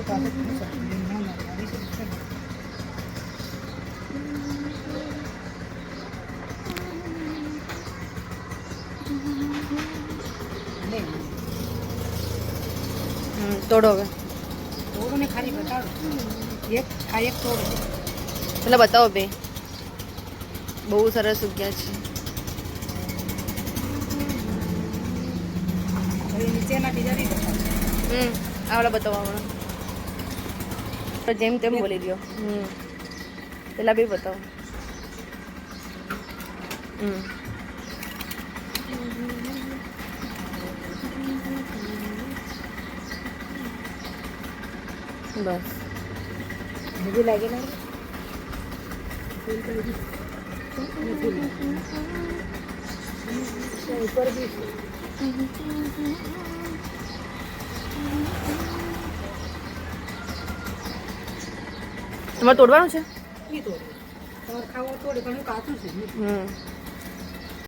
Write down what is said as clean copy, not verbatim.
તોડો હવે તોડો ને ખાલી બતાડો એક તોડો પેલા બતાવો બે બહુ સરસ ઉગ્યા છે હવે નીચેના ડિઝાઇન બતાવો આવડા બતાવો હમણાં જેમ તેમ બોલી દો પેલા બે બતાવો બસ હજી લાગે ને ઉપર બી તમારે તોડવાનું છે તોડે તમારે ખાવા તોડે પણ કાચું છે